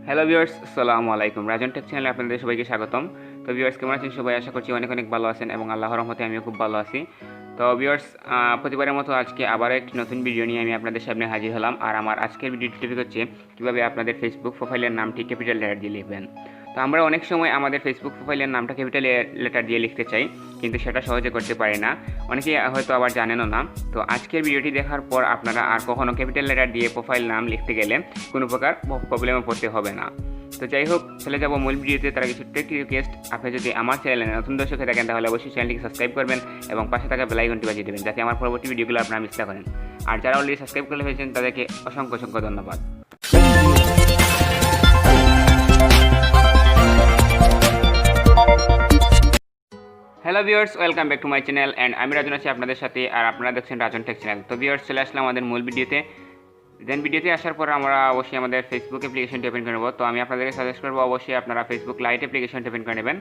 Hello viewers, আসসালামু আলাইকুম। রাজন take চ্যানেলে আপনাদের সবাইকে স্বাগতম। তো ভিউয়ার্স, কেমন আছেন সবাই? আশা করছি অনেক অনেক ভালো আছেন এবং আল্লাহর রহমতে আমিও খুব ভালো আছি। তো ভিউয়ার্স, প্রতিবারের মতো আজকে আবারও একটি নতুন ভিডিও নিয়ে আমি আপনাদের সামনে হাজির হলাম। আর আমার আজকের ভিডিওটি টপিক হচ্ছে কীভাবে আপনাদের ফেসবুক প্রোফাইলের নামটি ক্যাপিটাল লেটার দিয়ে লিখবেন। তো আমরা অনেক সময় আমাদের ফেসবুক প্রোফাইলের নামটা ক্যাপিটাল লেটার দিয়ে লিখতে চাই, কিন্তু সেটা সহজে করতে পারি না। অনেকেই হয়তো আবার জানেনও না। তো আজকের ভিডিওটি দেখার পর আপনারা আর কখনো ক্যাপিটাল লেটার দিয়ে প্রোফাইল নাম লিখতে গেলে কোনো প্রকার প্রবলেমে পড়তে হবে না। তো যাই হোক, চলে যাবো মূল ভিডিওতে। তার কিছু একটি রিকোয়েস্ট, আপনি যদি আমার চ্যানেলে নতুন দর্শক হয়ে থাকেন তাহলে অবশ্যই চ্যানেলটিকে সাবস্ক্রাইব করবেন এবং পাশে থাকা বেল আইকনটি বাজিয়ে দেবেন, যাতে আমার পরবর্তী ভিডিওগুলো আপনারা মিস না করেন। আর যারা অলরেডি সাবস্ক্রাইব করে ফেলেছেন তাদেরকে অসংখ্য অসংখ্য ধন্যবাদ। Hello viewers, welcome back to my channel and আমি রাজন আছি আপনাদের সাথে, আর আপনারা দেখছেন রাজন টেক চ্যানেল। তো ভিউয়ার্স, চলে আসলাম আমাদের মূল ভিডিওতে। ভিডিওতে আসার পর আমরা অবশ্যই আমাদের ফেসবুক অ্যাপ্লিকেশনটি ওপেন করে নেব। তো আমি আপনাদেরকে সাজেস্ট করবো অবশ্যই আপনারা ফেসবুক লাইট অ্যাপ্লিকেশনটি ওপেন করে নেবেন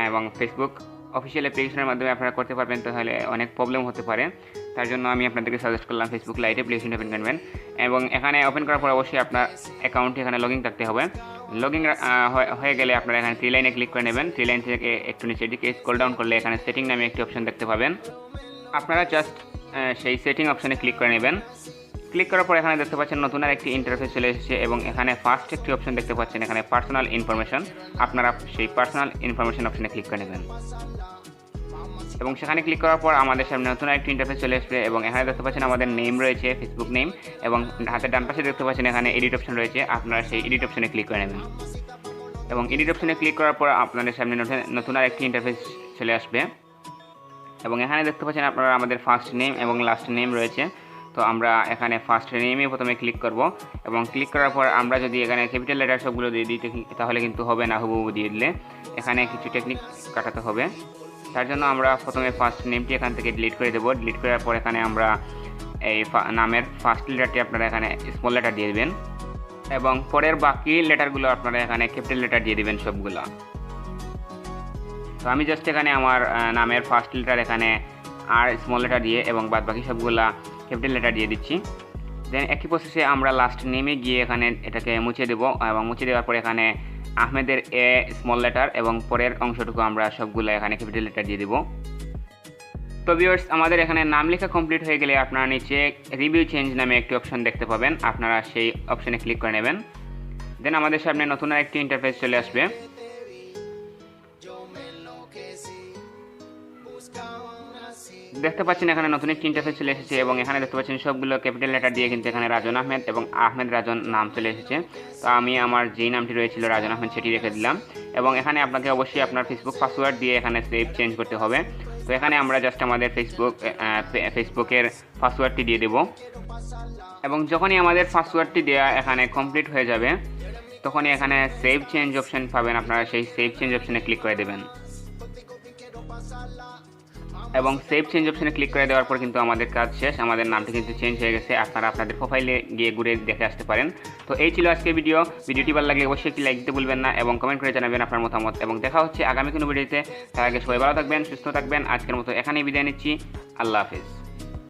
এবং ফেসবুক অফিসিয়াল অ্যাপ্লিকেশনের মাধ্যমে আপনারা করতে পারবেন, তাহলে অনেক প্রবলেম হতে পারে। তার জন্য আমি আপনাদেরকে সাজেস্ট করলাম ফেসবুক লাইট অ্যাপ্লিকেশন ওপেন করবেন এবং এখানে ওপেন করার পর অবশ্যই আপনার অ্যাকাউন্টে এখানে লগইন থাকতে হবে। লগইন হয়ে গেলে আপনারা এখানে থ্রি লাইনে ক্লিক করে নেবেন। থ্রি লাইন থেকে একটু নিচের দিকে স্ক্রল ডাউন করলে এখানে সেটিং নামে একটি অপশন দেখতে পাবেন। আপনারা জাস্ট সেই সেটিং অপশনে ক্লিক করে নেবেন। ক্লিক করার পর এখানে দেখতে পাচ্ছেন নতুন আর একটি ইন্টারফেস চলে এসেছে এবং এখানে ফার্স্ট একটি অপশন দেখতে পাচ্ছেন, এখানে পার্সোনাল ইনফরমেশন। আপনারা সেই পার্সোনাল ইনফরমেশন অপশনে ক্লিক করে নেবেন এবং সেখানে ক্লিক করার পর আমাদের সামনে নতুন একটি ইন্টারফেস চলে আসবে এবং এখানে দেখতে পাচ্ছেন আমাদের নেম রয়েছে, ফেসবুক নেম, এবং হাতের ডান পাশে দেখতে পাচ্ছেন এখানে এডিট অপশন রয়েছে। আপনারা সেই এডিট অপশনে ক্লিক করে নেবেন এবং এডিট অপশনে ক্লিক করার পর আপনাদের সামনে নতুন আর একটি ইন্টারফেস চলে আসবে এবং এখানে দেখতে পাচ্ছেন আপনারা আমাদের ফার্স্ট নেম এবং লাস্ট নেম রয়েছে। তো আমরা এখানে ফার্স্ট নেমে প্রথমে ক্লিক করব এবং ক্লিক করার পর আমরা যদি এখানে ক্যাপিটাল লেটার সবগুলো দিয়ে দিই তাহলে কিন্তু হবে না, হুবহু দিয়ে দিলে এখানে কিছু টেকনিক কাটাতে হবে। তার জন্য আমরা প্রথমে ফার্স্ট নেমটি এখান থেকে ডিলিট করে দেবো। ডিলিট করার পর এখানে আমরা এই নামের ফার্স্ট লেটারটি আপনারা এখানে স্মল লেটার দিয়ে দেবেন এবং পরের বাকি লেটারগুলো আপনারা এখানে ক্যাপিটাল লেটার দিয়ে দেবেন সবগুলো। তো আমি জাস্ট এখানে আমার নামের ফার্স্ট লেটার এখানে আর স্মল লেটার দিয়ে এবং বাদ বাকি সবগুলা ক্যাপিটাল লেটার দিয়ে দিচ্ছি। দেন একই প্রসেসে আমরা লাস্ট নেমে গিয়ে এখানে এটাকে মুছে দেব এবং মুছে দেওয়ার পরে এখানে আহমেদের এ স্মল লেটার এবং পরের অংশটুকু আমরা সবগুলো এখানে ক্যাপিটাল লেটার দিয়ে দেব। তো ভিউয়ার্স, আমাদের এখানে নাম লেখা কমপ্লিট হয়ে গেলে আপনারা নিচে রিভিউ চেঞ্জ নামে একটি অপশন দেখতে পাবেন, আপনারা সেই অপশনে ক্লিক করে নেবেন। দেন আমাদের সামনে নতুন একটি ইন্টারফেস চলে আসবে। দেখতে পাচ্ছেন এখানে নতুন একটি ইন্টারফেস চলে এসেছে এবং এখানে দেখতে পাচ্ছেন সবগুলো ক্যাপিটাল লেটার দিয়ে কিন্তু এখানে রাজন আহমেদ এবং আহমেদ রাজন নাম চলে এসেছে। তো আমি আমার যেই নামটি রয়েছিল রাজন আহমেদ সেটি রেখে দিলাম এবং এখানে আপনাকে অবশ্যই আপনার ফেসবুক পাসওয়ার্ড দিয়ে এখানে সেভ চেঞ্জ করতে হবে। তো এখানে আমরা জাস্ট আমাদের ফেসবুকের পাসওয়ার্ডটি দিয়ে দেব এবং যখনই আমাদের পাসওয়ার্ডটি দেওয়া এখানে কমপ্লিট হয়ে যাবে তখনই এখানে সেভ চেঞ্জ অপশন পাবেন, আপনারা সেই সেভ চেঞ্জ অপশনে ক্লিক করে দেবেন এবং সেভ চেঞ্জ অপশনে ক্লিক করে দেওয়ার পর কিন্তু আমাদের কাজ শেষ, আমাদের নামটি কিন্তু চেঞ্জ হয়ে গেছে। আপনারা আপনাদের প্রোফাইলে গিয়ে ঘুরে দেখে আসতে পারেন। তো এই ছিল আজকের ভিডিওটি ভালো লাগলে অবশ্যই একটি লাইক দিতে ভুলবেন না এবং কমেন্ট করে জানাবেন আপনার মতামত এবং দেখা হচ্ছে আগামী কোনো ভিডিওতে। তার আগে সবাই ভালো থাকবেন, সুস্থ থাকবেন। আজকের মতো এখানেই বিদায় নিচ্ছি। আল্লাহ হাফেজ।